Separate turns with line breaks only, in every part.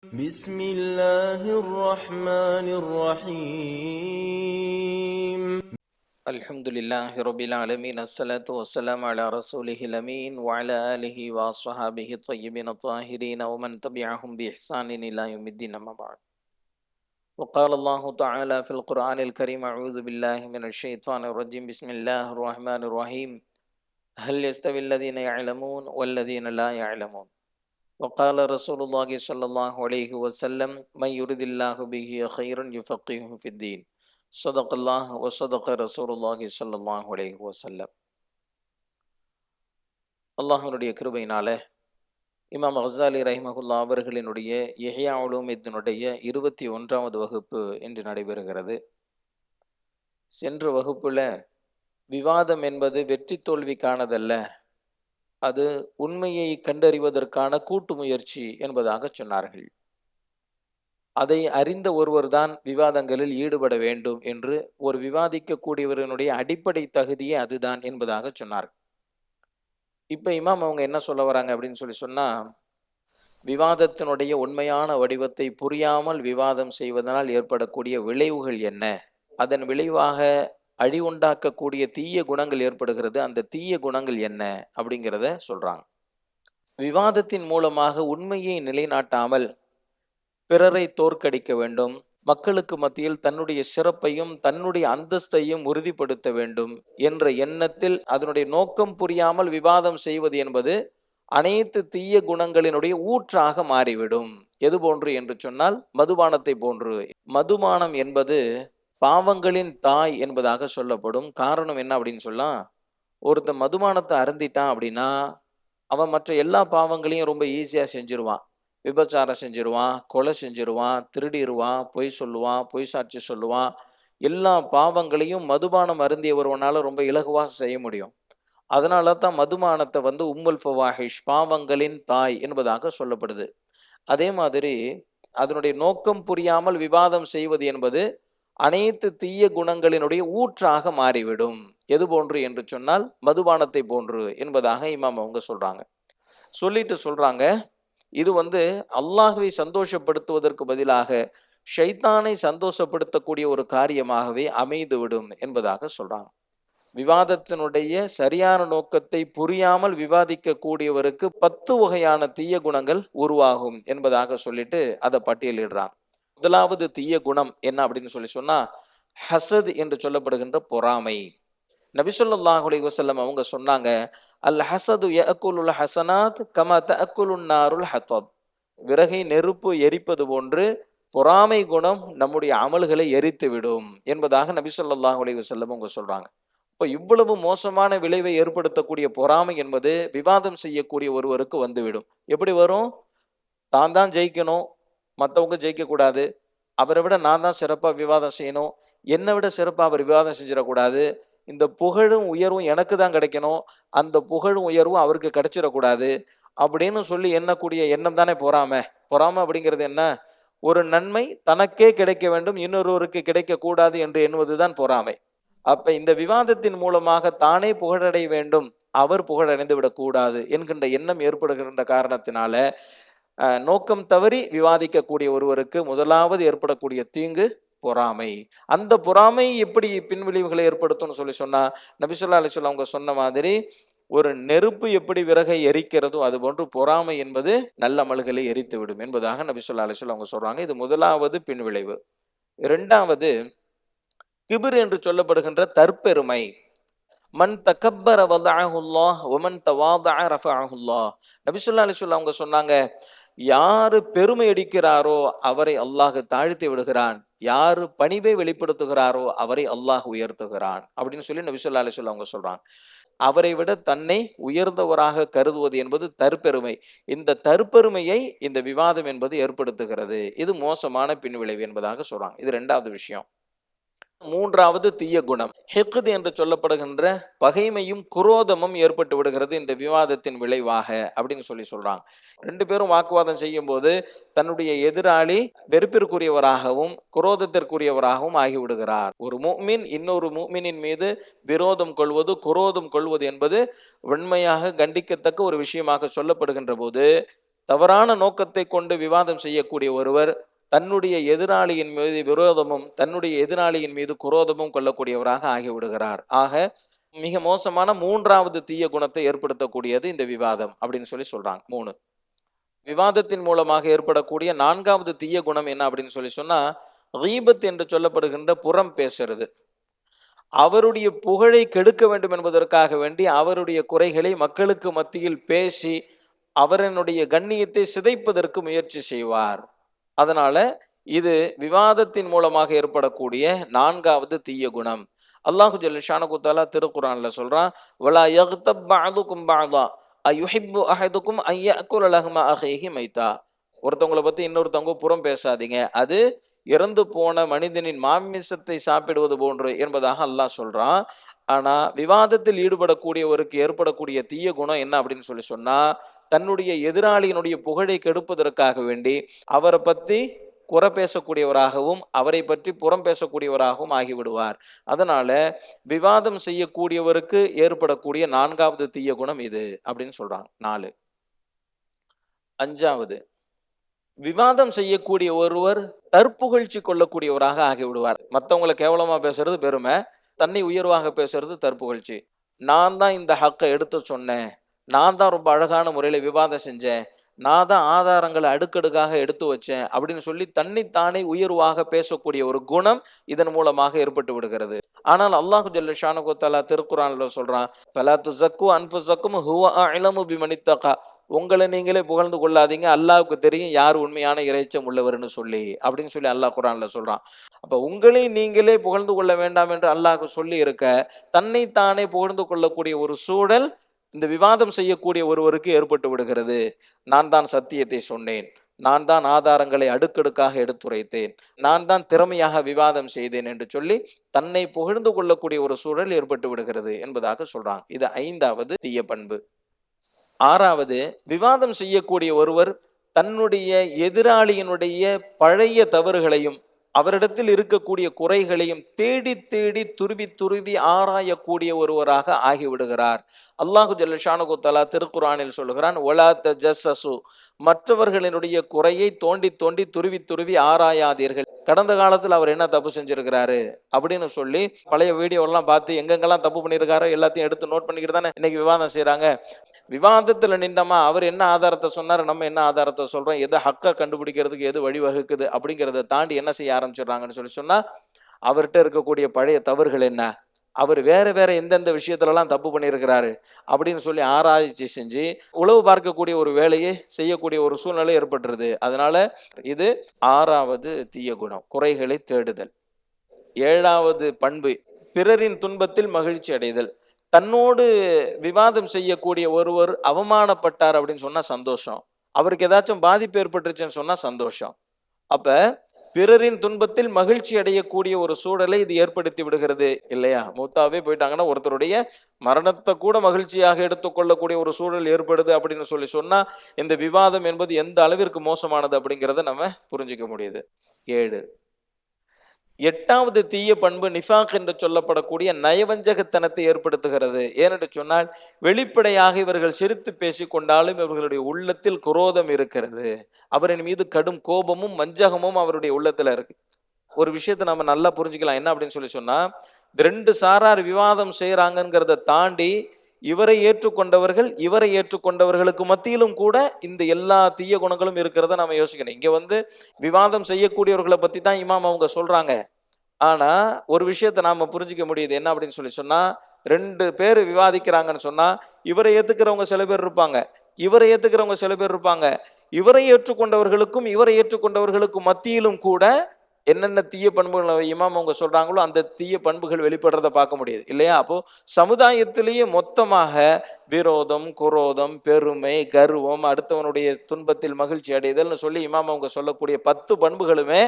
بسم الله الرحمن الرحيم.
الحمد لله رب العالمين، الصلاة والسلام على رسوله الأمين وعلى آله وصحابه الطيبين الطاهرين ومن تبعهم بإحسان إلى يوم الدين، أما بعد. وقال الله تعالى في القرآن الكريم: أعوذ بالله من الشيطان الرجيم، بسم الله الرحمن الرحيم. هل يستوي الذين يعلمون والذين لا يعلمون؟ وقال رسول الله صلى الله عليه وسلم: من يرد الله به خيرا يفقهه في الدين. صدق الله وصدق رسول الله صلى الله عليه وسلم. அல்லாஹ்வுடைய கிருபையினால இமாம் கஸாலி ரஹிமஹுல்லா அவர்களினுடைய இஹ்யா உலூமித்தினுடைய 21வது வகுப்பு இன்று நடைபெறுகிறது. சென்ற வகுப்புல விவாதம் என்பது வெற்றி தோல்விக்கானதல்ல, அது உண்மையை கண்டறிவதற்கான கூட்டு முயற்சி என்பதாக சொன்னார்கள். அதை அறிந்த ஒருவர் தான் விவாதங்களில் ஈடுபட வேண்டும் என்று, ஒரு விவாதிக்கக்கூடியவர்களுடைய அடிப்படை தகுதியே அதுதான் என்பதாக சொன்னார். இப்ப இமாம் அவங்க என்ன சொல்ல வராங்க அப்படின்னு சொன்னா, விவாதத்தினுடைய உண்மையான வடிவத்தை புரியாமல் விவாதம் செய்வதனால் ஏற்படக்கூடிய விளைவுகள் என்ன, அதன் விளைவாக அழிவுண்டாக்கக்கூடிய தீய குணங்கள் ஏற்படுகிறது, அந்த தீய குணங்கள் என்ன அப்படிங்கிறத சொல்றாங்க. விவாதத்தின் மூலமாக உண்மையை நிலைநாட்டாமல் பிறரை தோற்கடிக்க வேண்டும், மக்களுக்கு மத்தியில் தன்னுடைய சிறப்பையும் தன்னுடைய அந்தஸ்தையும் உறுதிப்படுத்த வேண்டும் என்ற எண்ணத்தில் அதனுடைய நோக்கம் புரியாமல் விவாதம் செய்வது என்பது அனைத்து தீய குணங்களினுடைய ஊற்றாக மாறிவிடும். எது போன்று என்று சொன்னால், மதுபானத்தை போன்று. மதுபானம் என்பது பாவங்களின் தாய் என்பதாக சொல்லப்படும். காரணம் என்ன அப்படின்னு சொல்லா, ஒருத்தன் மதுபானத்தை அருந்திட்டான் அப்படின்னா அவன் மற்ற எல்லா பாவங்களையும் ரொம்ப ஈஸியா செஞ்சிருவான். விபச்சாரம் செஞ்சிருவான், கொலை செஞ்சிருவான், திருடிடுவான், பொய் சொல்லுவான், பொய் சாட்சி சொல்லுவான். எல்லா பாவங்களையும் மதுபானம் அருந்திய ஒருவனால ரொம்ப இலகுவா செய்ய முடியும். அதனால தான் மதுபானத்தை உம்முல் ஃபவாஹிஷ், பாவங்களின் தாய் என்பதாக சொல்லப்படுது. அதே மாதிரி அதனுடைய நோக்கம் புரியாமல் விவாதம் செய்வது என்பது அனைத்து தீய குணங்களினுடைய ஊற்றாக மாறிவிடும். எது போன்று என்று சொன்னால், மதுபானத்தை போன்று என்பதாக இமாம் அவங்க சொல்றாங்க. சொல்லிட்டு சொல்றாங்க, இது அல்லாஹ்வை சந்தோஷப்படுத்துவதற்கு பதிலாக ஷைத்தானை சந்தோஷப்படுத்தக்கூடிய ஒரு காரியமாகவே அமைந்துவிடும் என்பதாக சொல்றாங்க. விவாதத்தினுடைய சரியான நோக்கத்தை புரியாமல் விவாதிக்க கூடியவருக்கு 10 வகையான தீய குணங்கள் உருவாகும் என்பதாக சொல்லிட்டு அதை பட்டியலிடுறாங்க. முதலாவது தீய குணம் என்ன அப்படின்னு சொன்னா, ஹசத் என்று சொல்லப்படுகின்ற பொறாமை. நபி ஸல்லல்லாஹு அலைஹி வஸல்லம் அவங்க சொன்னாங்க, அல் ஹசது யஅகுலுல் ஹஸனாத் கமா தஅகுலுன் நாருல் ஹதப். விறகை நெருப்பு எரிப்பது போன்று பொறாமை குணம் நம்முடைய அமல்களை எரித்து விடும் என்பதாக நபி ஸல்லல்லாஹு அலைஹி வஸல்லம் அவங்க சொல்றாங்க. இப்போ இவ்வளவு மோசமான விளைவை ஏற்படுத்தக்கூடிய பொறாமை என்பது விவாதம் செய்யக்கூடிய ஒருவருக்கு வந்துவிடும். எப்படி வரும்? தான் தான் ஜெயிக்கணும், மற்றவங்க ஜெயிக்கக்கூடாது, அவரை விட நான் தான் சிறப்பாக விவாதம் செய்யணும், என்னை விட சிறப்பாக அவர் விவாதம் செஞ்சிடக்கூடாது, இந்த புகழும் உயர்வும் எனக்கு தான் கிடைக்கணும், அந்த புகழும் உயர்வும் அவருக்கு கிடைச்சிடக்கூடாது அப்படின்னு சொல்லி எண்ணக்கூடிய எண்ணம் தானே பொறாமை. பொறாமை அப்படிங்கிறது என்ன? ஒரு நன்மை தனக்கே கிடைக்க வேண்டும், இன்னொருவருக்கு கிடைக்கக்கூடாது என்று எண்ணுவதுதான் பொறாமை. அப்ப இந்த விவாதத்தின் மூலமாக தானே புகழடைய வேண்டும், அவர் புகழடைந்து விடக்கூடாது என்கின்ற எண்ணம் ஏற்படுகின்ற காரணத்தினால நோக்கம் தவறி விவாதிக்கக்கூடிய ஒருவருக்கு முதலாவது ஏற்படக்கூடிய தீங்கு பொறாமை. அந்த பொறாமை எப்படி பின்விளைவுகளை ஏற்படுத்தும்னு சொன்னா, நபி ஸல்லல்லாஹு அலைஹி வஸல்லம் அவங்க சொன்ன மாதிரி, ஒரு நெருப்பு எப்படி விறகை எரிக்கிறதோ அது போன்று பொறாமை என்பது நல்ல அமல்களை எரித்து விடும் என்பதாக நபி ஸல்லல்லாஹு அலைஹி வஸல்லம் அவங்க சொல்றாங்க. இது முதலாவது பின்விளைவு. இரண்டாவது, கிபிர் என்று சொல்லப்படுகின்ற தற்பெருமை. மன் தகப்பர வதஅஹுல்லாஹ் வமன் தவாதஅ ரஃபஅஹுல்லாஹ். நபி ஸல்லல்லாஹு அலைஹி வஸல்லம் அவங்க சொன்னாங்க, யாரு பெருமை அடிக்கிறாரோ அவரை அல்லாஹ் தாழ்த்தி விடுகிறான், யாரு பணிவை வெளிப்படுத்துகிறாரோ அவரை அல்லாஹ் உயர்த்துகிறான் அப்படின்னு சொல்லி நபி ஸல்லல்லாஹு அலைஹி வஸல்லம் அவங்க சொல்றாங்க. அவரை விட தன்னை உயர்ந்தவராக கருதுவது என்பது தற்பெருமை. இந்த தற்பெருமையை இந்த விவாதம் என்பது ஏற்படுத்துகிறது. இது மோசமான பின்விளைவு என்பதாக சொல்றாங்க. இது இரண்டாவது விஷயம். மூன்றாவது தீய குணம் ஹிக்து என்று சொல்லப்படுகின்ற பகைமையும் குரோதமும் ஏற்பட்டு விடுகிறது இந்த விவாதத்தின் விளைவாக அப்படின்னு சொல்றாங்க. ரெண்டு பேரும் வாக்குவாதம் செய்யும் போது தன்னுடைய எதிராளி வெறுப்பிற்குரியவராகவும் குரோதத்திற்குரியவராகவும் ஆகிவிடுகிறார். ஒரு முஃமின் இன்னொரு முஃமினின் மீது விரோதம் கொள்வது, குரோதம் கொள்வது என்பது உண்மையாக கண்டிக்கத்தக்க ஒரு விஷயமாக சொல்லப்படுகின்ற போது, தவறான நோக்கத்தை கொண்டு விவாதம் செய்யக்கூடிய ஒருவர் தன்னுடைய எதிராளியின் மீது விரோதமும் தன்னுடைய எதிராளியின் மீது குரோதமும் கொள்ளக்கூடியவராக ஆகிவிடுகிறார். ஆக மிக மோசமான மூன்றாவது தீய குணத்தை ஏற்படுத்தக்கூடியது இந்த விவாதம் அப்படின்னு சொல்றாங்க. 3 விவாதத்தின் மூலமாக ஏற்படக்கூடிய நான்காவது தீய குணம் என்ன அப்படின்னு சொன்னா, கீபத் என்று சொல்லப்படுகின்ற புறம் பேசுறது. அவருடைய புகழை கெடுக்க வேண்டும் என்பதற்காக வேண்டி அவருடைய குறைகளை மக்களுக்கு மத்தியில் பேசி அவரனுடைய கண்ணியத்தை சிதைப்பதற்கு முயற்சி செய்வார். அதனால இது விவாதத்தின் மூலமாக ஏற்படக்கூடிய நான்காவது தீய குணம். அல்லாஹு ஜல்ல ஷானஹு தஆலா திருக்குர்ஆன்ல சொல்றான், வலா யக்தப் பஅதுகும் பஅதா அயுஹிப்பு அஹதுகும் அன் யஅகுல லஹ்ம அஹீஹி மைதா. ஒருத்தவங்களை பத்தி இன்னொருத்தவங்க புறம் பேசாதீங்க, அது இறந்து போன மனிதனின் மாமிசத்தை சாப்பிடுவது போன்று என்பதாக அல்லாஹ் சொல்றான். ஆனா விவாதத்தில் ஈடுபடக்கூடியவருக்கு ஏற்படக்கூடிய தீய குணம் என்ன அப்படின்னு சொன்னா, தன்னுடைய எதிராளியினுடைய புகழை கெடுப்பதற்காக வேண்டி அவரை பத்தி குறை பேசக்கூடியவராகவும் அவரை பற்றி புறம் பேசக்கூடியவராகவும் ஆகிவிடுவார். அதனால விவாதம் செய்யக்கூடியவருக்கு ஏற்படக்கூடிய நான்காவது தீய குணம் இது அப்படின்னு சொல்றாங்க. 4. 5வது, விவாதம் செய்யக்கூடிய ஒருவர் தற்புகழ்ச்சி கொள்ளக்கூடியவராக ஆகிவிடுவார். மற்றவங்களை கேவலமா பேசுறது பெருமை, தன்னை உயர்வாக பேசுறது தற்புகழ்ச்சி. நான் தான் இந்த ஹக்கை எடுத்து சொன்னேன், நான் தான் ரொம்ப அழகான முறையில் விவாதம் செஞ்சேன், நான் தான் ஆதாரங்களை அடுக்கடுக்காக எடுத்து வச்சேன் அப்படின்னு சொல்லி தன்னைத்தானே உயர்வாக பேசக்கூடிய ஒரு குணம் இதன் மூலமாக ஏற்பட்டு விடுகிறது. ஆனால் அல்லாஹு ஜல்ல ஷானஹு தஆலா திருக்குர்ஆன்ல சொல்றான், ஃபலா துஸக்கு அன்ஃபுஸக்கும் ஹுவ அஅலமு பிமனித்தகா. உங்களை நீங்களே புகழ்ந்து கொள்ளாதீங்க, அல்லாஹ்வுக்கு தெரியும் யார் உண்மையான இறைச்சம் உள்ளவர்னு சொல்லி அப்படின்னு சொல்லி அல்லாஹ் குர்ஆன்ல சொல்றான். அப்ப உங்களை நீங்களே புகழ்ந்து கொள்ள வேண்டாம் என்று அல்லாஹ் சொல்லி இருக்க, தன்னைத்தானே புகழ்ந்து கொள்ளக்கூடிய ஒரு சூழல் இந்த விவாதம் செய்யக்கூடிய ஒருவருக்கு ஏற்பட்டு விடுகிறது. நான் தான் சத்தியத்தை சொன்னேன், நான் தான் ஆதாரங்களை அடுக்கடுக்காக எடுத்துரைத்தேன், நான் தான் திறமையாக விவாதம் செய்தேன் என்று சொல்லி தன்னை புகழ்ந்து கொள்ளக்கூடிய ஒரு சூழல் ஏற்பட்டு விடுகிறது என்பதாக சொல்றாங்க. இது 5வது தீய பண்பு. 6வது, விவாதம் செய்யக்கூடிய ஒருவர் தன்னுடைய எதிராளியினுடைய பழைய தவறுகளையும் அவரிடத்தில் இருக்கக்கூடிய குறைகளையும் தேடி தேடி துருவி துருவி ஆராயக்கூடிய ஒருவராக ஆகிவிடுகிறார். அல்லாஹு ஜல்ல ஷானஹு தஆலா திருக்குர்ஆனில் சொல்கிறான், வலா தஜஸ்ஸசு, மற்றவர்களினுடைய குறையை தோண்டி தோண்டி துருவி துருவி ஆராயாதீர்கள். கடந்த காலத்தில் அவர் என்ன தப்பு செஞ்சிருக்கிறாரு அப்படின்னு சொல்லி பழைய வீடியோலாம் பார்த்து எங்கெங்கெல்லாம் தப்பு பண்ணியிருக்காரோ எல்லாத்தையும் எடுத்து நோட் பண்ணிக்கிட்டு தானே இன்னைக்கு விவாதம் செய்கிறாங்க. விவாதத்தில் நின்றமா அவர் என்ன ஆதாரத்தை சொன்னார், நம்ம என்ன ஆதாரத்தை சொல்கிறோம், எது ஹக்கை கண்டுபிடிக்கிறதுக்கு எது வழிவகுக்குது அப்படிங்கிறத தாண்டி என்ன செய்ய ஆரம்பிச்சிடுறாங்கன்னு சொன்னால், அவர்கிட்ட இருக்கக்கூடிய பழைய தவறுகள் என்ன, அவர் வேற வேற எந்தெந்த விஷயத்துலலாம் தப்பு பண்ணியிருக்கிறாரு அப்படின்னு சொல்லி ஆராய்ச்சி செஞ்சு உளவு பார்க்கக்கூடிய ஒரு வேலையை செய்யக்கூடிய ஒரு சூழ்நிலை ஏற்பட்டுருது. அதனால இது 6வது தீய குணம், குறைகளை தேடுதல். 7வது பண்பு, பிறரின் துன்பத்தில் மகிழ்ச்சி அடைதல். தன்னோடு விவாதம் செய்யக்கூடிய ஒருவர் அவமானப்பட்டார் அப்படின்னு சொன்னா சந்தோஷம், அவருக்கு ஏதாச்சும் பாதிப்பு ஏற்பட்டுருச்சுன்னு சொன்னா சந்தோஷம். அப்ப பிறரின் துன்பத்தில் மகிழ்ச்சி அடையக்கூடிய ஒரு சூழலை இது ஏற்படுத்தி விடுகிறது இல்லையா? மூத்தாவே போயிட்டாங்கன்னா ஒருத்தருடைய மரணத்தை கூட மகிழ்ச்சியாக எடுத்துக்கொள்ளக்கூடிய ஒரு சூழல் ஏற்படுது அப்படின்னு சொன்னா இந்த விவாதம் என்பது எந்த அளவிற்கு மோசமானது அப்படிங்கிறத நம்ம புரிஞ்சுக்க முடியுது. 7. 8வது தீய பண்பு நிஃபாக் என்று சொல்லப்படக்கூடிய நயவஞ்சகத்தனத்தை ஏற்படுத்துகிறது. ஏனென்று சொன்னால், வெளிப்படையாக இவர்கள் சிரித்து பேசிக்கொண்டாலும் இவர்களுடைய உள்ளத்தில் குரோதம் இருக்கிறது, அவரின் மீது கடும் கோபமும் வஞ்சகமும் அவருடைய உள்ளத்துல இருக்கு. ஒரு விஷயத்தை நம்ம நல்லா புரிஞ்சுக்கலாம். என்ன அப்படின்னு சொன்னா, 2 சாரார் விவாதம் செய்யறாங்கிறத தாண்டி இவரை ஏற்றுக்கொண்டவர்களுக்கு மத்தியிலும் கூட இந்த எல்லா தீய குணங்களும் இருக்கிறத நம்ம யோசிக்கணும். இங்க விவாதம் செய்யக்கூடியவர்களை பத்தி தான் இமாம் அவங்க சொல்றாங்க. ஆனா ஒரு விஷயத்தை நாம புரிஞ்சுக்க முடியுது. என்ன அப்படின்னு சொன்னா, 2 பேர் விவாதிக்கிறாங்கன்னு சொன்னா, இவரை ஏத்துக்கிறவங்க சில பேர் இருப்பாங்க, இவரை ஏத்துக்கிறவங்க சில பேர் இருப்பாங்க. இவரை ஏற்றுக்கொண்டவர்களுக்கும் மத்தியிலும் கூட என்னென்ன தீய பண்புகள் இமாம் அவங்க சொல்றாங்களோ அந்த தீய பண்புகள் வெளிப்படுறத பார்க்க முடியுது இல்லையா? அப்போ சமுதாயத்திலேயே மொத்தமாக விரோதம், குரோதம், பெருமை, கர்வம், அடுத்தவனுடைய துன்பத்தில் மகிழ்ச்சி அடைதல்னு சொல்லி இமாம் அவங்க சொல்லக்கூடிய 10 பண்புகளுமே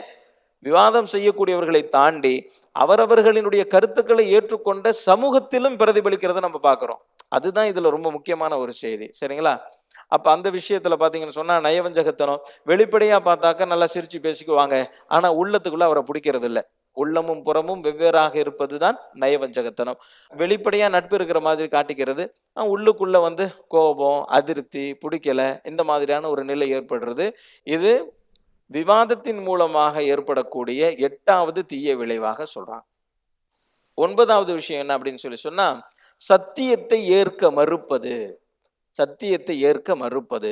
விவாதம் செய்யக்கூடியவர்களை தாண்டி அவரவர்களினுடைய கருத்துக்களை ஏற்றுக்கொண்ட சமூகத்திலும் பிரதிபலிக்கிறத நம்ம பார்க்கிறோம். அதுதான் இதுல ரொம்ப முக்கியமான ஒரு செய்தி. சரிங்களா? அப்ப அந்த விஷயத்துல பாத்தீங்கன்னு சொன்னா, நயவஞ்சகத்தனம் வெளிப்படையா பார்த்தாக்க நல்லா சிரிச்சு பேசிக்குவாங்க, ஆனா உள்ளத்துக்குள்ள அவரை பிடிக்கிறது இல்லை. உள்ளமும் புறமும் வெவ்வேறாக இருப்பதுதான் நயவஞ்சகத்தனம். வெளிப்படையா நட்பு இருக்கிற மாதிரி காட்டிக்கிறது, உள்ளுக்குள்ள கோபம், அதிருப்தி, பிடிக்கல, இந்த மாதிரியான ஒரு நிலை ஏற்படுறது. இது விவாதத்தின் மூலமாக ஏற்படக்கூடிய 8வது தீய விளைவாக சொல்றாங்க. 9வது விஷயம் என்ன அப்படின்னு சொன்னா, சத்தியத்தை ஏற்க மறுப்பது. சத்தியத்தை ஏற்க மறுப்பது.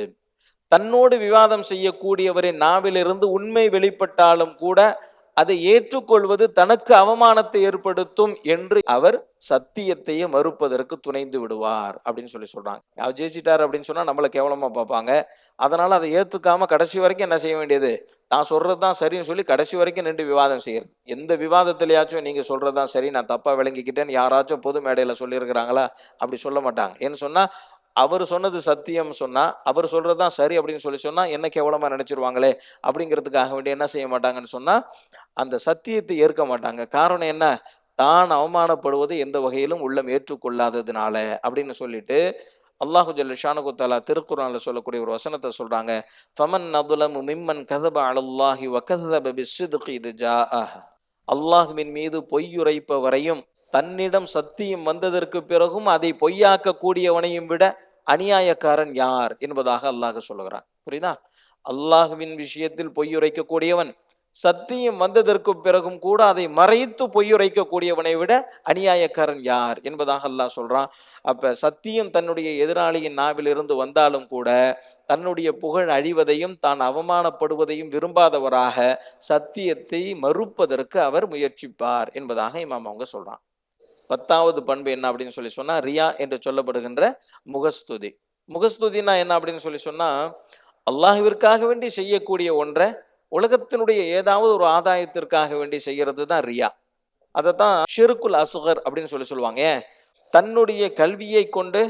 தன்னோடு விவாதம் செய்யக்கூடியவரின் நாவிலிருந்து உண்மை வெளிப்பட்டாலும் கூட அதை ஏற்றுக்கொள்வது தனக்கு அவமானத்தை ஏற்படுத்தும் என்று அவர் சத்தியத்தையே மறுப்பதற்கு துணைந்து விடுவார் அப்படின்னு சொல்றாங்க. அவர் ஜெயிச்சிட்டார் அப்படின்னு சொன்னா நம்மளை கேவலமா பார்ப்பாங்க. அதனால அதை ஏத்துக்காம கடைசி வரைக்கும் என்ன செய்ய வேண்டியது, நான் சொல்றதுதான் சரின்னு சொல்லி கடைசி வரைக்கும் நின்று விவாதம் செய்யறது. எந்த விவாதத்திலேயாச்சும் நீங்க சொல்றதுதான் சரி, நான் தப்பா விளங்கிக்கிட்டேன்னு யாராச்சும் பொது மேடையில சொல்லியிருக்கிறாங்களா? அப்படி சொல்ல மாட்டாங்க. ஏன்னு சொன்னா, அவர் சொன்னது சத்தியம் சொன்னா, அவர் சொல்றதுதான் சரி அப்படின்னு சொன்னா என்ன கேவலமா நினைச்சிருவாங்களே அப்படிங்கிறதுக்காக வேண்டி என்ன செய்ய மாட்டாங்கன்னு சொன்னா, அந்த சத்தியத்தை ஏற்க மாட்டாங்க. காரணம் என்ன? தான் அவமானப்படுவது எந்த வகையிலும் உள்ளம் ஏற்றுக்கொள்ளாததுனால அப்படின்னு சொல்லிட்டு அல்லாஹு ஜல்ல ஷானஹு தஆலா திருக்குர்ஆன்ல சொல்லக்கூடிய ஒரு வசனத்தை சொல்றாங்க. ஃபமன் அظلمு மிம்மன் கதப அலல்லாஹி வகதப பிஸ்ஸித்கி இத் ஜாஅஹ். அல்லாஹ்வின் மீது பொய்யுரைப்பவரையும் தன்னிடம் சத்தியம் வந்ததற்கு பிறகும் அதை பொய்யாக்க கூடியவனையும் விட அநியாயக்காரன் யார் என்பதாக அல்லாஹ் சொல்லுகிறான். புரியுதா? அல்லாஹ்வின் விஷயத்தில் பொய்யுரைக்க கூடியவன் சத்தியம் வந்ததற்கு பிறகும் கூட அதை மறைத்து பொய்யுரைக்க கூடியவனை விட அநியாயக்காரன் யார் என்பதாக அல்லாஹ் சொல்றான். அப்ப சத்தியம் தன்னுடைய எதிராளியின் நாவிலிருந்து வந்தாலும் கூட தன்னுடைய புகழ் அழிவதையும் தான் அவமானப்படுவதையும் விரும்பாதவராக சத்தியத்தை மறுப்பதற்கு அவர் முயற்சிப்பார் என்பதாக இமாம் அவங்க சொல்றான். 10வது பண்பு என்ன அப்படின்னு சொன்னா, ரியா என்று சொல்லப்படுகின்ற முகஸ்துதி. முகஸ்துதினா என்ன அப்படின்னு சொன்னா, அல்லாஹ்விற்காக வேண்டி செய்யக்கூடிய ஒன்றை உலகத்தினுடைய ஏதாவது ஒரு ஆதாயத்திற்காக வேண்டி செய்யறது தான் ரியா. அதைத்தான் ஷிர்குல் அஸ்கர் அப்படின்னு சொல்லுவாங்க. தன்னுடைய கல்வியை கொண்டு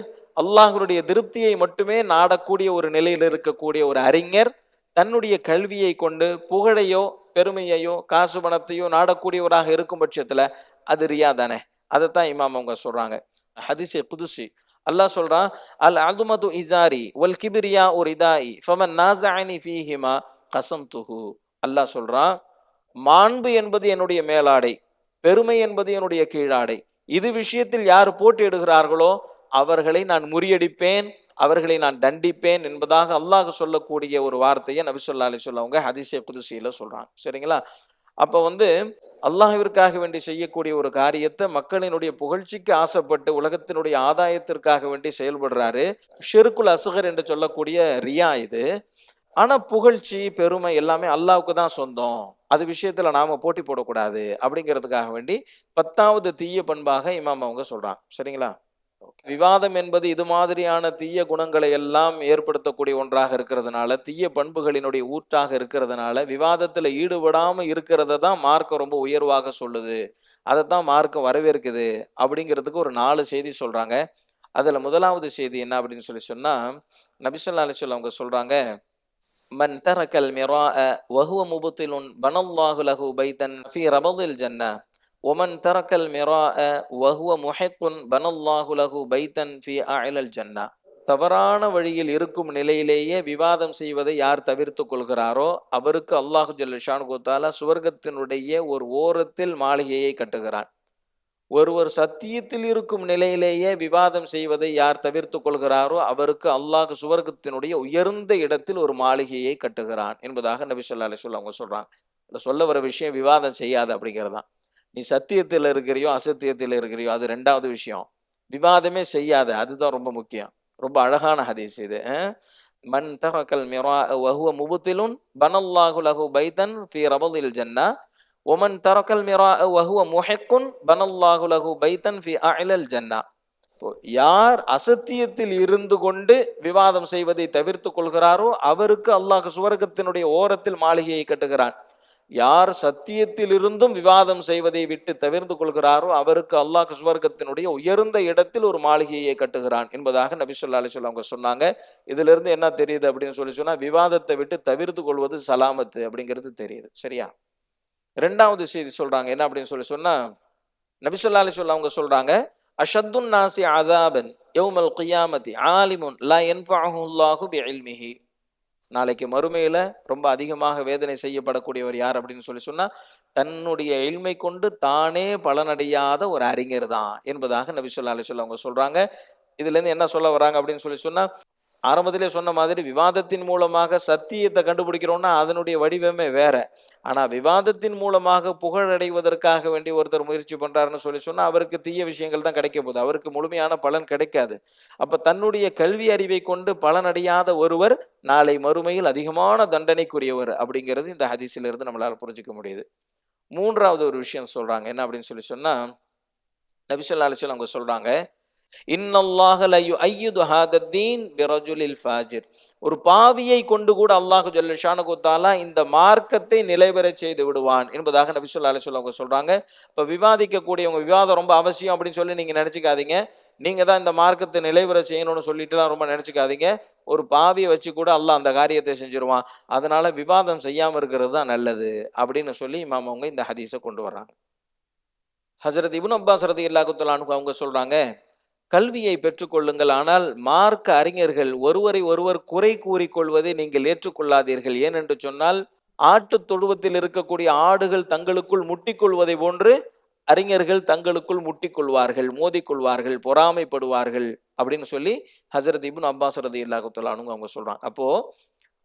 அல்லாஹ்வுடைய திருப்தியை மட்டுமே நாடக்கூடிய ஒரு நிலையில் இருக்கக்கூடிய ஒரு அறிஞர் தன்னுடைய கல்வியை கொண்டு புகழையோ பெருமையையோ காசு பணத்தையோ நாடக்கூடியவராக இருக்கும் பட்சத்துல அது ரியா தானே. அதைத்தான் இமாம் அவங்க சொல்றாங்க. ஹதீஸே குதுசி அல்லாஹ் சொல்றான், அல் அதுமது இசாரி வல் கிபிரியா ஒரு இதாயி ஃபமன் நாஸஅனி ஃபீஹிமா கஸம்துஹு. அல்லாஹ் சொல்றான், மாண்பு என்பது என்னுடைய மேலாடை, பெருமை என்பது என்னுடைய கீழாடை. இது விஷயத்தில் யார் போட்டியிடுகிறார்களோ அவர்களை நான் முறியடிப்பேன், அவர்களை நான் தண்டிப்பேன் என்பதாக அல்லாஹ் சொல்லக்கூடிய ஒரு வார்த்தையை நபி ஸல்லல்லாஹு அலைஹி வஸல்லம் அவங்க ஹதீஸே குதுசியில சொல்றாங்க. சரிங்களா? அப்ப அல்லாஹ்விற்காக வேண்டி செய்யக்கூடிய ஒரு காரியத்தை மக்களினுடைய புகழ்ச்சிக்கு ஆசைப்பட்டு உலகத்தினுடைய ஆதாயத்திற்காக வேண்டி செயல்படுறாரு. ஷிர்குல் அஸ்கர் என்று சொல்லக்கூடிய ரியா இது. ஆனா புகழ்ச்சி பெருமை எல்லாமே அல்லாஹ்வுக்கு தான் சொந்தம், அது விஷயத்துல நாம போட்டி போடக்கூடாது அப்படிங்கிறதுக்காக வேண்டி 10வது தீய பண்பாக இமாம் அவங்க சொல்றாங்க. சரிங்களா? விவாதம் என்பது இது மாதிரியான தீய குணங்களை எல்லாம் ஏற்படுத்தக்கூடிய ஒன்றாக இருக்கிறதுனால, தீய பண்புகளினுடைய ஊற்றாக இருக்கிறதுனால, விவாதத்துல ஈடுபடாம இருக்கிறத தான் மார்க்கம் ரொம்ப உயர்வாக சொல்லுது, அதைத்தான் மார்க்கம் வரவேற்குது அப்படிங்கிறதுக்கு ஒரு 4 செய்தி சொல்றாங்க. அதுல 1வது செய்தி என்ன அப்படின்னு சொன்னா, நபி ஸல்லல்லாஹு அலைஹி வஸல்லம் அவங்க சொல்றாங்க, மன் தரக்கல் மிராஅ வஹுவ முப்திலுன் பனல்லாஹு லஹு பைத்தன் ஃபீ ரபதில் ஜன்னah ஒமன் தரக்கல் மிராஅ வஹுவ முஹிக்குன் பனல்லாஹு லஹு பைத்தன் ஃபீ அஅலல் ஜன்னah. தவறான வழியில் இருக்கும் நிலையிலேயே விவாதம் செய்வதை யார் தவிர்த்து கொள்கிறாரோ அவருக்கு அல்லாஹு ஜல்ல ஷானுஹு தஆலா சுவர்க்கத்தினுடைய ஒரு ஓரத்தில் மாளிகையை கட்டுகிறான். ஒருவர் சத்தியத்தில் இருக்கும் நிலையிலேயே விவாதம் செய்வதை யார் தவிர்த்து கொள்கிறாரோ அவருக்கு அல்லாஹ் சுவர்க்கத்தினுடைய உயர்ந்த இடத்தில் ஒரு மாளிகையை கட்டுகிறான் என்பதாக நபி ஸல்லல்லாஹு அலைஹி வஸல்லம் அவங்க சொல்றாங்க. சொல்ல வர விஷயம் விவாதம் செய்யாது அப்படிங்கிறதான். நீ சத்தியத்தில் இருக்கிறியோ அசத்தியத்தில் இருக்கிறியோ அது 2வது விஷயம். விவாதமே செய்யாத, அதுதான் ரொம்ப முக்கியம். ரொம்ப அழகான ஹதீஸ் இது. மன் தரக்கல் மிராஅ வஹுவ முப்திலுன் பனல்லாஹு லஹு பைத்தன் ஃபீ ரபதில் ஜன்னah ஒமன் தரக்கல் மிராஅ வஹுவ முஹிக்குன் பனல்லாஹு லஹு பைத்தன் ஃபீ அஅலல் ஜன்னah. யார் அசத்தியத்தில் இருந்து கொண்டு விவாதம் செய்வதை தவிர்த்து கொள்கிறாரோ அவருக்கு அல்லாஹ் சுவர்க்கத்தினுடைய ஓரத்தில் மாளிகையை கட்டுகிறான். யார் சத்தியத்தில் இருந்தும் விவாதம் செய்வதை விட்டு தவிர்த்து கொள்கிறாரோ அவருக்கு அல்லாஹ் சுவர்க்கத்தினுடைய உயர்ந்த இடத்தில் ஒரு மாளிகையை கட்டுகிறான் என்பதாக நபி ஸல்லல்லாஹு அலைஹி வஸல்லம் அவங்க சொன்னாங்க. இதுல இருந்து என்ன தெரியுது அப்படின்னு சொன்னா, விவாதத்தை விட்டு தவிர்த்து கொள்வது சலாமத்து அப்படிங்கிறது தெரியுது. சரியா? 2வது செய்தி சொல்றாங்க என்ன அப்படின்னு சொன்னா, நபி ஸல்லல்லாஹு அலைஹி வஸல்லம் அவங்க சொல்றாங்க, அஷத்துன் நாசி அஸாபன் யௌமல் கியாமத்தி ஆலிமுன் லா யன்ஃபஅஹு அல்லாஹு பிஇல்மிஹி. நாளைக்கு மறுமையில ரொம்ப அதிகமாக வேதனை செய்யப்படக்கூடியவர் யார் அப்படின்னு சொன்னா, தன்னுடைய இல்மை கொண்டு தானே பலனடையாத ஒரு அறிஞர் தான் என்பதாக நபி ஸல்லல்லாஹு அலைஹி வஸல்லம் அவங்க சொல்றாங்க. இதுல இருந்து என்ன சொல்ல வராங்க அப்படின்னு சொன்னா, ஆரம்பத்திலே சொன்ன மாதிரி விவாதத்தின் மூலமாக சத்தியத்தை கண்டுபிடிக்கிறோம்னா அதனுடைய வடிவமே வேற. ஆனா விவாதத்தின் மூலமாக புகழடைவதற்காக வேண்டி ஒருத்தர் முயற்சி பண்றாருன்னு சொன்னா அவருக்கு தீய விஷயங்கள் தான் கிடைக்க போகுது. அவருக்கு முழுமையான பலன் கிடைக்காது. அப்ப தன்னுடைய கல்வி அறிவை கொண்டு பலனடையாத ஒருவர் நாளை மறுமையில் அதிகமான தண்டனைக்குரியவர் அப்படிங்கிறது இந்த ஹதீஸில் இருந்து நம்மளால புரிஞ்சுக்க முடியுது. மூன்றாவது ஒரு விஷயம் சொல்றாங்க. என்ன அப்படின்னு சொன்னா, நபி ஸல்லல்லாஹு அலைஹி வஸல்லம் அவங்க சொல்றாங்க, இன்னல்லாஹ லா யுஅய்யிது ஹாதத்தீன் பிரஜுலில் ஃபாஜிர். ஒரு பாவியை கொண்டு கூட அல்லாஹ் ஜல்ல ஷானஹு தஆலா இந்த மார்க்கத்தை நிலைபெறச் செய்து விடுவான் என்பதாக நபி ஸல்லல்லாஹு அலைஹி வஸல்லம் அவங்க சொல்றாங்க. இப்ப விவாதிக்கக்கூடியவங்க விவாதம் ரொம்ப அவசியம் அப்படின்னு சொல்லி நீங்க நினைச்சுக்காதீங்க. நீங்க தான் இந்த மார்க்கத்தை நிலைபெற செய்யணும்னு சொல்லிட்டுலாம் ரொம்ப நினைச்சுக்காதீங்க. ஒரு பாவியை வச்சு கூட அல்லாஹ் அந்த காரியத்தை செஞ்சிருவான். அதனால விவாதம் செய்யாம இருக்கிறது தான் நல்லது அப்படின்னு சொல்லி இமாம் அவங்க இந்த ஹதீஸை கொண்டு வர்றாங்க. ஹஜ்ரத் இப்னு அப்பாஸ் ரலியல்லாஹு தஆலா அன்ஹு அவங்க சொல்றாங்க, கல்வியை பெற்றுக்கொள்ளுங்கள், ஆனால் மார்க்க அறிஞர்கள் ஒருவரை ஒருவர் குறை கூறிக்கொள்வதை நீங்கள் ஏற்றுக்கொள்ளாதீர்கள். ஏனென்று சொன்னால், ஆட்டுத் தொழுவத்தில் இருக்கக்கூடிய ஆடுகள் தங்களுக்குள் முட்டிக்கொள்வதை போன்று அறிஞர்கள் தங்களுக்குள் முட்டிக்கொள்வார்கள், மோதிக்கொள்வார்கள், பொறாமைப்படுவார்கள் அப்படின்னு சொல்லி ஹஜ்ரத் இப்னு அப்பாஸ் ரலியல்லாஹு தஆலா அன்ஹு அவங்க சொல்றாங்க. அப்போ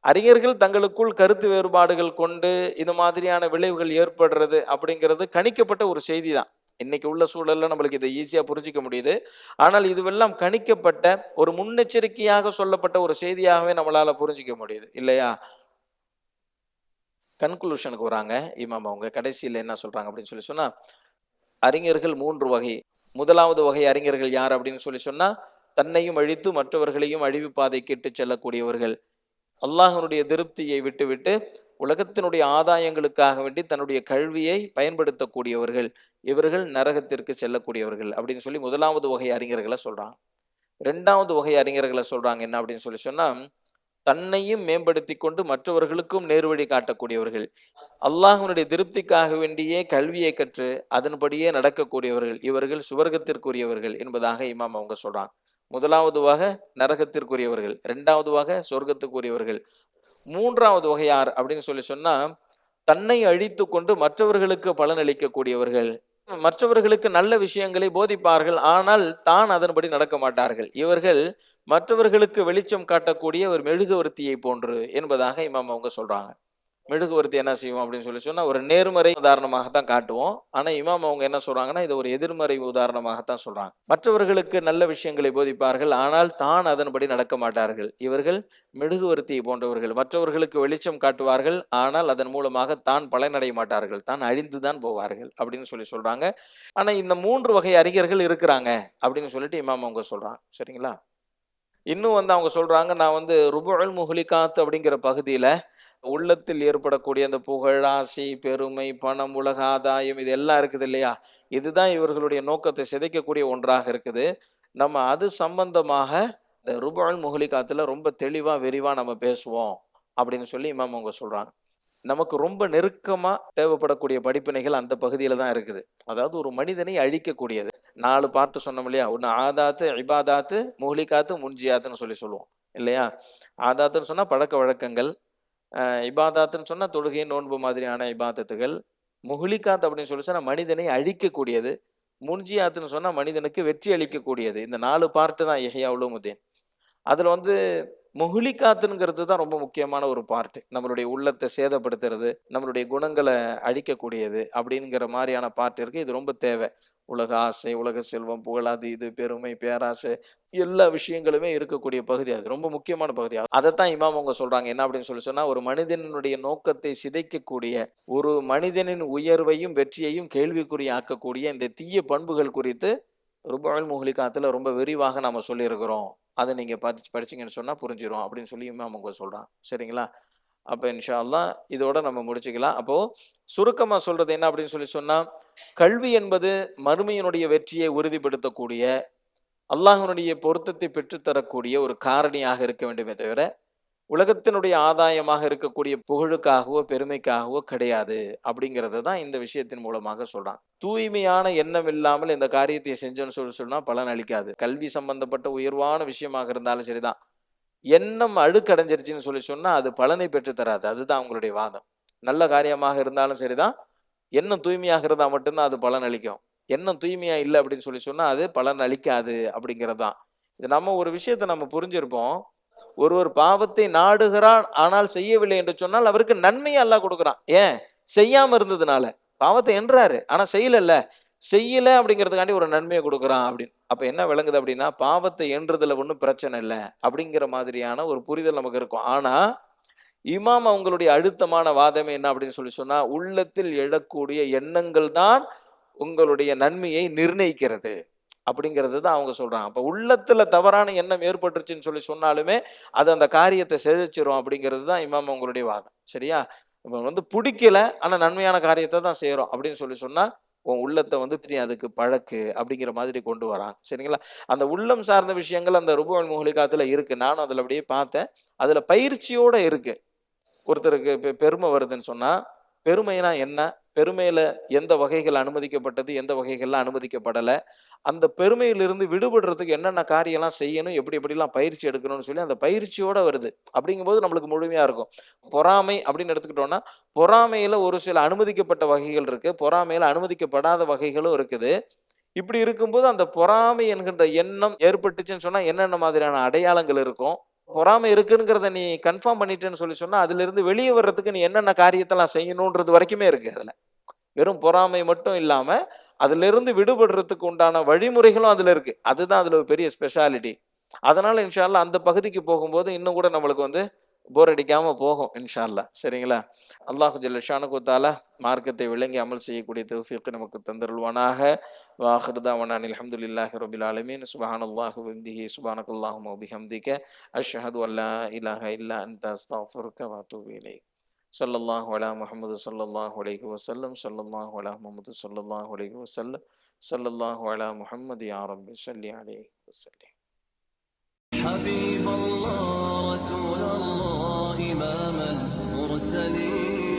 அறிஞர்கள் தங்களுக்குள் கருத்து வேறுபாடுகள் கொண்டு இது மாதிரியான விளைவுகள் ஏற்படுறது அப்படிங்கிறது கணிக்கப்பட்ட ஒரு செய்தி தான். இன்னைக்கு உள்ள சூழல்ல நம்மளுக்கு இதை ஈஸியா புரிஞ்சிக்க முடியுது. ஆனால் இதுவெல்லாம் கணிக்கப்பட்ட ஒரு முன்னெச்சரிக்கையாக சொல்லப்பட்ட ஒரு செய்தியாகவே நம்மளால புரிஞ்சிக்க முடியுது இல்லையா? கன்க்ளூஷனுக்கு வராங்க இமாம் அவங்க. கடைசியில என்ன சொல்றாங்க அப்படின்னு சொன்னா, அறிஞர்கள் 3 வகை. முதலாவது வகை அறிஞர்கள் யார் அப்படின்னு சொன்னா, தன்னையும் அழித்து மற்றவர்களையும் அழிவு பாதைக்கு இட்டுச் செல்லக்கூடியவர்கள். அல்லாஹ்வினுடைய திருப்தியை விட்டுவிட்டு உலகத்தினுடைய ஆதாயங்களுக்காக வேண்டி தன்னுடைய கல்வியை பயன்படுத்தக்கூடியவர்கள். இவர்கள் நரகத்திற்கு செல்லக்கூடியவர்கள் அப்படின்னு சொல்லி முதலாவது வகை அறிஞர்களை சொல்றாங்க. 2வது வகை அறிஞர்களை சொல்றாங்க என்ன அப்படின்னு சொன்னா, தன்னையும் மேம்படுத்தி கொண்டு மற்றவர்களுக்கும் நேர்வழி காட்டக்கூடியவர்கள். அல்லாஹ்வினுடைய திருப்திக்காக வேண்டியே கல்வியை கற்று அதன்படியே நடக்கக்கூடியவர்கள். இவர்கள் சுவர்க்கத்திற்குரியவர்கள் என்பதாக இமாம் அவங்க சொல்றாங்க. முதலாவது வகை நரகத்திற்குரியவர்கள், 2வது வகை சொர்க்கத்துக்குரியவர்கள். 3வது வகை யார் அப்படின்னு சொன்னா, தன்னை அழித்து கொண்டு மற்றவர்களுக்கு பலனளிக்கக்கூடியவர்கள். மற்றவர்களுக்கு நல்ல விஷயங்களை போதிப்பார்கள், ஆனால் தான் அதன்படி நடக்க மாட்டார்கள். இவர்கள் மற்றவர்களுக்கு வெளிச்சம் காட்டக்கூடிய ஒரு மெழுகுவர்த்தியை போன்று என்பதாக இமாம் அவங்க சொல்றாங்க. மெழுகுவர்த்தி என்ன செய்வோம் அப்படின்னு சொன்னா, ஒரு நேர்மறை உதாரணமாகத்தான் காட்டுவோம். ஆனா இமாம் அவங்க என்ன சொல்றாங்கன்னா, இது ஒரு எதிர்மறை உதாரணமாகத்தான் சொல்றாங்க. மற்றவர்களுக்கு நல்ல விஷயங்களை போதிப்பார்கள், ஆனால் தான் அதன்படி நடக்க மாட்டார்கள். இவர்கள் மெழுகுவர்த்தியை போன்றவர்கள். மற்றவர்களுக்கு வெளிச்சம் காட்டுவார்கள், ஆனால் அதன் மூலமாக தான் பலனடைய மாட்டார்கள், தான் அழிந்துதான் போவார்கள் அப்படின்னு சொல்றாங்க. ஆனா இந்த 3 வகை அறிஞர்கள் இருக்கிறாங்க அப்படின்னு சொல்லிட்டு இமாம் அவங்க சொல்றாங்க. சரிங்களா? இன்னும் அவங்க சொல்றாங்க, நான் ருபுஉல் முஹ்லிகாத் அப்படிங்கிற பகுதியில உள்ளத்தில் ஏற்படக்கூடிய அந்த புகழ், ஆசை, பெருமை, பணம், உலக ஆதாயம் இது எல்லாம் இருக்குது இல்லையா? இதுதான் இவர்களுடைய நோக்கத்தை சிதைக்கக்கூடிய ஒன்றாக இருக்குது. நம்ம அது சம்பந்தமாக இந்த ருபுஉல் முஹ்லிகாத்துல ரொம்ப தெளிவா, விரிவா நம்ம பேசுவோம் அப்படின்னு சொல்லி இமாம் அவங்க சொல்றாங்க. நமக்கு ரொம்ப நெருக்கமா தேவைப்படக்கூடிய படிப்பினைகள் அந்த பகுதியில தான் இருக்குது. அதாவது ஒரு மனிதனை அழிக்கக்கூடியது. 4 பார்ட் சொன்னோம் இல்லையா? ஒண்ணு ஆதாத்து, இபாதாத்து, முஹ்லிகாத்து, முன்ஜியாத்துன்னு சொல்லுவோம் இல்லையா? ஆதாத்துன்னு சொன்னா பழக்கவழக்கங்கள். இபாதாத்துன்னு சொன்னா தொழுகை, நோன்பு மாதிரியான இபாதத்துகள். முஹ்லிகாத் அப்படின்னு சொன்னா மனிதனை அழிக்கக்கூடியது. முன்ஜியாத்துன்னு சொன்னா மனிதனுக்கு வெற்றி அளிக்கக்கூடியது. இந்த 4 பார்ட் தான் இஹ்யா உலூமுத்தீன். அதுல முஹ்லிகாத்துங்கிறது தான் ரொம்ப முக்கியமான ஒரு பார்ட். நம்மளுடைய உள்ளத்தை சேதப்படுத்துறது, நம்மளுடைய குணங்கள அழிக்கக்கூடியது அப்படிங்கிற மாரியான பார்ட் இருக்கு. இது ரொம்ப தேவை. உலக ஆசை, உலக செல்வம், புகழ், அது இது, பெருமை, பேராசை எல்லா விஷயங்களுமே இருக்கக்கூடிய பகுதி அது. ரொம்ப முக்கியமான பகுதி. அதத்தான் இமாம் அவங்க சொல்றாங்க. என்ன அப்படின்னு சொன்னா, ஒரு மனிதனுடைய நோக்கத்தை சிதைக்கக்கூடிய, ஒரு மனிதனின் உயர்வையும், வெற்றியையும் கேள்விக்குறியாக்கக்கூடிய இந்த தீய பண்புகள் குறித்து ருபுஉல் முஹ்லிகாத்துல ரொம்ப விரிவாக நாம சொல்லியிருக்கிறோம். அத நீங்க படிச்சீங்கன்னு சொன்னா புரிஞ்சிரும் அப்படின்னு சொல்லி இமாம் அவங்க சொல்றாங்க. சரிங்களா? அப்ப இன்ஷா அல்லாஹ் இதோட நம்ம முடிச்சுக்கலாம். அப்போ சுருக்கமா சொல்றது என்ன அப்படின்னு சொன்னா, கல்வி என்பது மறுமையினுடைய வெற்றியை உறுதிப்படுத்தக்கூடிய, அல்லாஹ்வினுடைய பொருத்தத்தை பெற்றுத்தரக்கூடிய ஒரு காரணியாக இருக்க வேண்டுமே தவிர, உலகத்தினுடைய ஆதாயமாக இருக்கக்கூடிய புகழுக்காகவோ, பெருமைக்காகவோ கிடையாது அப்படிங்கிறது தான் இந்த விஷயத்தின் மூலமாக சொல்றாங்க. தூய்மையான எண்ணம் இல்லாமல் இந்த காரியத்தை செஞ்சோன்னு சொன்னா பலன் அளிக்காது. கல்வி சம்பந்தப்பட்ட உயர்வான விஷயமாக இருந்தாலும் சரிதான். எண்ணம் அழுக்கடைஞ்சிருச்சுன்னு சொல்லி சொன்னா அது பலனை பெற்று தராது. அதுதான் அவங்களுடைய வாதம். நல்ல காரியமாக இருந்தாலும் சரிதான், எண்ணம் தூய்மையாக இருந்தா மட்டும்தான் அது பலன் அளிக்கும். எண்ணம் தூய்மையா இல்லை அப்படின்னு சொல்லி சொன்னா அது பலன் அளிக்காது அப்படிங்கிறது தான். இது நம்ம ஒரு விஷயத்தை நம்ம புரிஞ்சிருப்போம். ஒரு பாவத்தை நாடுகிறான் ஆனால் செய்யவில்லை என்று சொன்னால் அவருக்கு நன்மையை அல்லாஹ் கொடுக்குறான். ஏன்? செய்யாம இருந்ததுனால. பாவத்தை என்றாரு ஆனா செய்யல அப்படிங்கிறதுக்காண்டி ஒரு நன்மையை கொடுக்குறான் அப்படின்னு. அப்ப என்ன விளங்குது அப்படின்னா, பாவத்தை என்றதுல ஒன்றும் பிரச்சனை இல்லை அப்படிங்கிற மாதிரியான ஒரு புரிதல் நமக்கு இருக்கும். ஆனா இமாம் அவங்களுடைய அழுத்தமான வாதமே என்ன அப்படின்னு சொல்லி சொன்னா, உள்ளத்தில் எழக்கூடிய எண்ணங்கள் தான் உங்களுடைய நன்மையை நிர்ணயிக்கிறது அப்படிங்கிறது தான் அவங்க சொல்றாங்க. அப்ப உள்ளத்துல தவறான எண்ணம் ஏற்பட்டுருச்சுன்னு சொல்லி சொன்னாலுமே அது அந்த காரியத்தை சிதைச்சிரும் அப்படிங்கிறது தான் இமாம் அவங்களுடைய வாதம். சரியா? நம்ம பிடிக்கல ஆனா நன்மையான காரியத்தை தான் செய்யறோம் அப்படின்னு சொல்லி சொன்னா உன் உள்ளத்தை அதுக்கு பழக்கு அப்படிங்கிற மாதிரி கொண்டு வராங்க. சரிங்களா? அந்த உள்ளம் சார்ந்த விஷயங்கள் அந்த ருபுல் முஹ்லிகாத்துல இருக்கு. நானும் அதுல அப்படியே பார்த்தேன். அதுல பயிற்சியோட இருக்கு. ஒருத்தருக்கு பெருமை வருதுன்னு சொன்னா, பெருமைனா என்ன? பெருமையில எந்த வகைகள் அனுமதிக்கப்பட்டது, எந்த வகைகள்லாம் அனுமதிக்கப்படல, அந்த பெருமையிலிருந்து விடுபடுறதுக்கு என்னென்ன காரியம்லாம் செய்யணும், எப்படி எப்படிலாம் பயிற்சி எடுக்கணும்னு சொல்லி அந்த பயிற்சியோட வருது. அப்படிங்கும்போது நம்மளுக்கு முழுமையா இருக்கும். பொறாமை அப்படின்னு எடுத்துக்கிட்டோம்னா, பொறாமையில ஒரு சில அனுமதிக்கப்பட்ட வகைகள் இருக்கு. பொறாமையில அனுமதிக்கப்படாத வகைகளும் இருக்குது. இப்படி இருக்கும்போது அந்த பொறாமை என்கின்ற எண்ணம் ஏற்பட்டுச்சுன்னு சொன்னா என்னென்ன மாதிரியான அடையாளங்கள் இருக்கும்? பொறாமை இருக்குங்கிறத நீ கன்ஃபார்ம் பண்ணிட்டேன்னு சொல்லி சொன்னா, அதிலிருந்து வெளியே வர்றதுக்கு நீ என்னென்ன காரியத்தெல்லாம் செய்யணுன்றது வரைக்குமே இருக்கு அதுல. வெறும் பொறாமை மட்டும் இல்லாம, அதிலிருந்து விடுபடுறதுக்கு உண்டான வழிமுறைகளும் அதுல இருக்கு. அதுதான் அதுல ஒரு பெரிய ஸ்பெஷாலிட்டி. அதனால இன்ஷா அல்லாஹ் அந்த பகுதிக்கு போகும்போது இன்னும் கூட நம்மளுக்கு போர் அடிக்காம போகும் இன்ஷா அல்லாஹ். சரிங்களா? அல்லாஹு ஜல்ல ஷானஹு வ தஆலா மார்க்கத்தை விளங்கி அமல் செய்யக்கூடிய தௌஃபீக் நமக்கு தந்தருள்வானாக. வ ஆகிரு தஅவானா அல்ஹம்துலில்லாஹி ரப்பில் ஆலமீன். சுப்ஹானல்லாஹி வ பிஹம்திஹி சுப்ஹானக்கல்லாஹும்ம வ பிஹம்திக அஷ்ஹது அன் லா இலாஹ இல்லா அன்த அஸ்தக்ஃபிருக வ அத்தூபு இலைக். ஸல்லல்லாஹு அலா முஹம்மது ஸல்லல்லாஹு அலைஹி வஸல்லம். ஸல்லல்லாஹு அலா முஹம்மது ஸல்லல்லாஹு அலைஹி வஸல்லம். ஸல்லல்லாஹு அலா முஹம்மது யா ரப்பி ஸல்லி அலைஹி வஸல்லம்.
حبيب الله رسول الله إمام المرسلين